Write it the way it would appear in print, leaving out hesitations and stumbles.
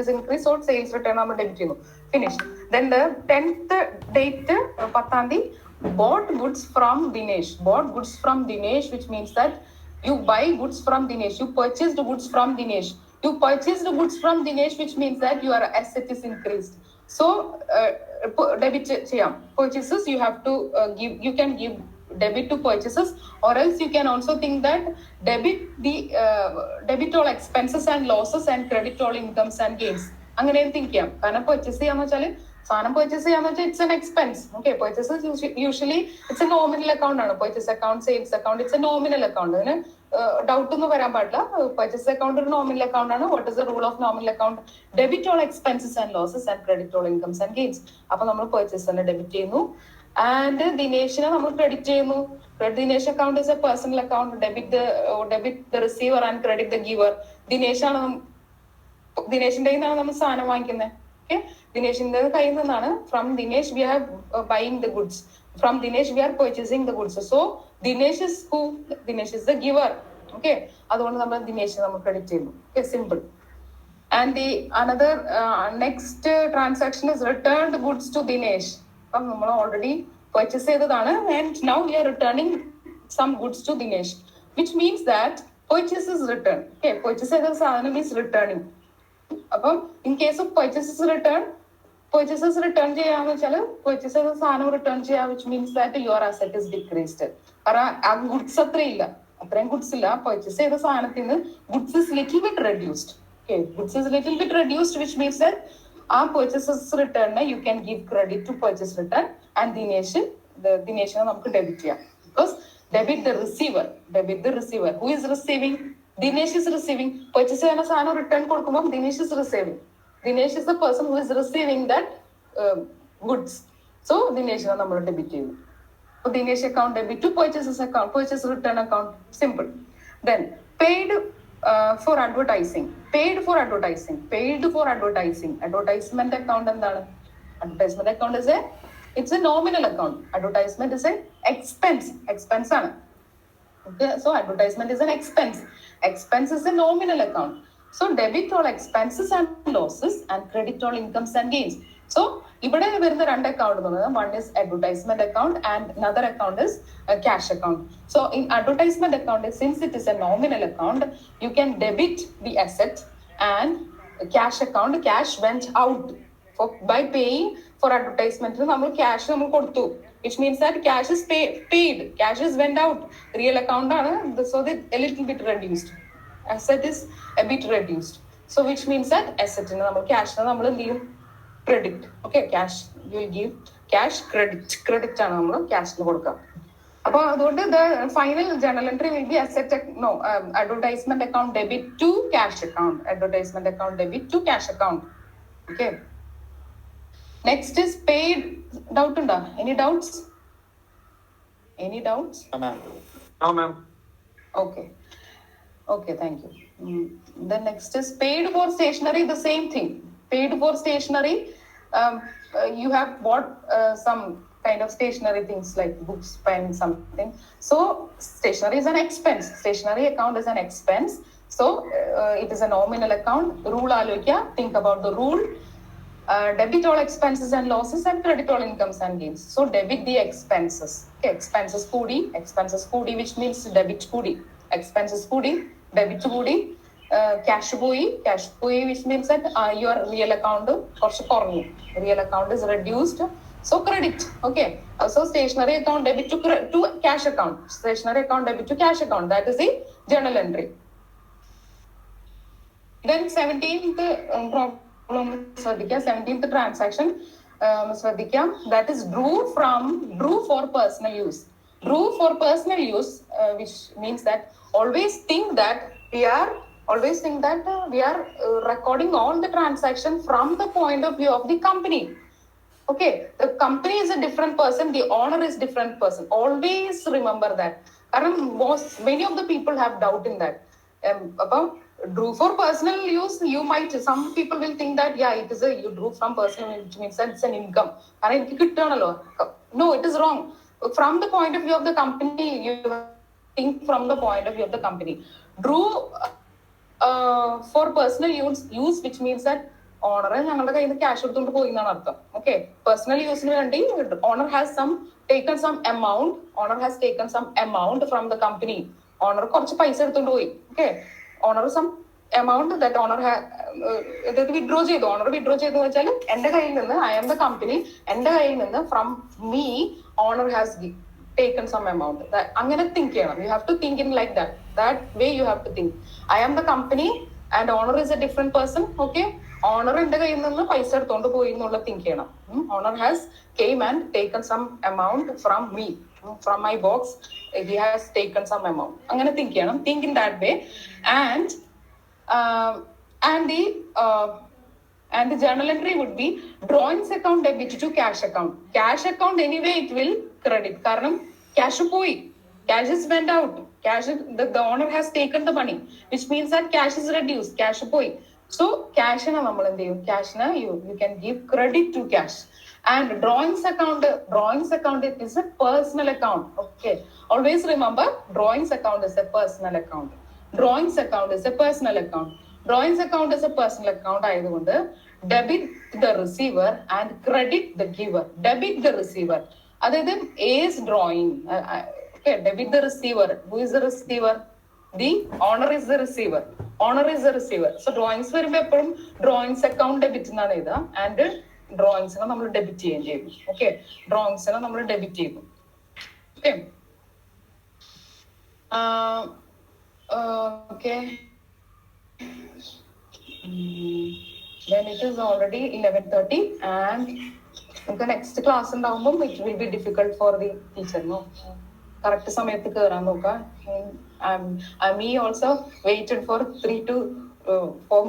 is increased, so sales return നമ്മൾ debit ചെയ്യുന്നു. Finish. Then the 10th date, 10th തീയതി, bought goods from Dinesh. Bought goods from Dinesh, which means that you buy goods from Dinesh. You purchased goods from Dinesh. You purchased goods from Dinesh, which means that your asset is increased. So debit ചെയ്യാം. Purchases you have to give. You can give debit to purchases, or else you can also think that debit all expenses and losses and credit all incomes and gains. അങ്ങനെ think ചെയ്യാം. കാരണം purchase ചെയ്യാന്ന് വെച്ചാൽ സാധനം purchase ചെയ്യാന്ന് വെച്ചാൽ it's an expense. Okay, purchases usually it's a nominal account ആണ്. Purchase account, sales account, it's a nominal account. അതിന് ഡൗട്ട് ഒന്നും വരാൻ പാടില്ല. പർച്ചേസ് അക്കൗണ്ട് ഒരു നോമിനൽ അക്കൗണ്ട് ആണ്. What is the rule of nominal account? Debit all expenses and losses and credit all incomes and gains. അപ്പൊ നമ്മൾ പർച്ചേസിനെ debit ചെയ്യുന്നു and ദിനേശിനെ നമ്മൾ ക്രെഡിറ്റ് ചെയ്യുന്നു. Dinesh account is a personal account. Debit the receiver and credit the giver. ദിനേശിന്റെ നിന്നാണ് നമ്മൾ സാധനം വാങ്ങിക്കുന്നത്. ഓക്കെ, ദിനേശിന്റെ കയ്യിൽ നിന്നാണ്. From Dinesh we are buying the goods. From Dinesh we are purchasing the goods. So Dinesh is who? Dinesh is the giver. Okay, അതുകൊണ്ട് നമ്മൾ ദിനേശിനെ നമ്മൾ ക്രെഡിറ്റ് ചെയ്യുന്നു. Okay, simple. And the another next transaction is returned goods to Dinesh. അപ്പം നമ്മൾ already purchase ചെയ്തതാണ് and now we are returning some goods to Dinesh, which means that purchase is return. Okay, purchase ചെയ്ത സാധനം is returning. അപ്പം in case of purchases return ചെയ്യാന്ന് വെച്ചാൽ purchase ചെയ്ത സാധനം റിട്ടേൺ ചെയ്യാം, which means that your asset is decreased. കാരണം ആ ഗുഡ്സ് അത്രയും ഗുഡ്സ് ഇല്ല. പർച്ചേസ് ചെയ്ത സാധനത്തിന് goods is little bit reduced. Okay, goods is little bit reduced, which means that ആ പർച്ചേസസ് റിട്ടേണിനെ you can give credit to purchase return and ദിനേശിനെ നമുക്ക് ഡെബിറ്റ് ചെയ്യാം. Because debit the receiver. Who is receiving? Dinesh is receiving. Purchase ചെയ്യുന്ന സാധനം return കൊടുക്കുമ്പോൾ Dinesh is receiving. Dinesh is the person who is receiving that goods. So Dineshനെ നമ്മൾ debit ചെയ്യുന്നു. So Dinesh account debit to purchases account, purchase return account. Simple. Then paid for advertising. Advertisement account എന്താണ്? Advertisement account is it's a nominal account. Advertisement is an expense ആണ്. Okay, so advertisement is an expense is a nominal account. So debit all expenses and losses and credit all incomes and gains. So ഇവിടെ വരുന്ന രണ്ട് account എന്നുള്ളത്, one is advertisement account and another account is a cash account. So in advertisement account, since it is a nominal account, you can debit the asset, and cash account, cash went out. By paying for advertisement, നമ്മൾ cash നമ്മൾ കൊടുത്തു, which means that cash is paid, cash is went out. Real account ആണ്, so that a little bit reduced. Asset is a bit reduced. So which means that asset നെ നമ്മൾ cash നെ നമ്മൾ എന്ത് ചെയ്യും? Credit. Okay, cash you will give cash credit ആണ് നമ്മൾ cash ന് കൊടുക്കുക. അപ്പോൾ അതുകൊണ്ട് the final journal entry will be advertisement account debit to cash account. Advertisement account debit to cash account. Okay. Next is paid. Doubt unda? Any doubts? No ma'am. Okay, thank you. Then next is paid for stationery. The same thing. Paid for stationery. You have bought some kind of stationery things like books, pen, something. So stationery is an expense. Stationery account is an expense. So it is a nominal account. Rule aalokya. Think about the rule. Debit all expenses and losses and credit all incomes and gains. So debit the expenses. Okay, expenses kudi, which means debit kudi. Expenses kudi, debit kudi. Cash പോയി, which means that your real account കുറച്ച് കുറഞ്ഞു. Real account is reduced. So credit. Okay. So stationery account debit to cash account. Stationery account debit to cash account. That is the journal entry. Then 17th problem. 17th transaction, that is drew for personal use. Which means that always think that we are recording all the transaction from the point of view of the company. Okay, the company is a different person, the owner is different person. Always remember that. Many of the people have doubt in that. About drew for personal use, some people will think that you drew from personal, which means that it's an income. No, it is wrong. From the point of view of the company, you think from the point of view of the company. Drew for personal use, which means that owner ഞങ്ങളുടെ കയ്യിൽ നിന്ന് cash എടുത്തുകൊണ്ട് പോയി എന്നാണ് അർത്ഥം. Okay, personal യൂസിന് വേണ്ടി owner has taken some amount from the company. Owner കുറച്ച് പൈസ എടുത്തുകൊണ്ട് പോയി. Okay, owner some amount that owner withdraw ചെയ്തു. ഓണർ വിഡ്രോ ചെയ്തു വെച്ചാൽ എന്റെ കയ്യിൽ നിന്ന്, ഐ എം ദ കമ്പനി, എന്റെ കയ്യിൽ നിന്ന് from me owner has taken some amount. അങ്ങനെ തിങ്ക് ചെയ്യണം. You have to think in like that way you have to think. I am the company and owner is a different person. Okay, owner എന്റെ കയ്യിൽ നിന്ന് പൈസ എടുത്തോണ്ട് പോയി എന്നുള്ള think ചെയ്യണം. Owner has came and taken some amount from me, from my box, he has taken some amount. അങ്ങനെ think ചെയ്യണം. Think in that way. And the journal entry would be drawings account debit to cash account. Cash account anyway it will credit. കാരണം cash പോയി, cash is went out, the owner has taken the money, which means that cash is reduced, cash പോയി. So cash നെ നമ്മൾ എന്ത് ചെയ്യും? Cash നെ you can give credit to cash. And drawings account is a personal account. Okay, always remember drawings account is a personal account. Drawings account is a personal account. Drawings account is a personal account ആയതുകൊണ്ട് debit the receiver and credit the giver. Debit the receiver, അതായത് is drawing. Okay, debit the receiver. Who is the receiver? The owner is the receiver. Owner is the receiver. So drawings വരുമ്പോൾ എപ്പോഴും drawings account debit എന്നാണ് എഴുതുക. And drawings നമ്മൾ debit ചെയ്യുകയും ചെയ്യും. Okay, ഡ്രോയിങ്സിനെ നമ്മൾ debit ചെയ്തു. Okay, okay. Then it is already 11:30 and നമുക്ക് നെക്സ്റ്റ് ക്ലാസ് ഉണ്ടാവുമ്പോൾ it will be difficult for the teacher. No, correct സമയത്ത് കയറാൻ നോക്കാം. Me also waited for 3 to 4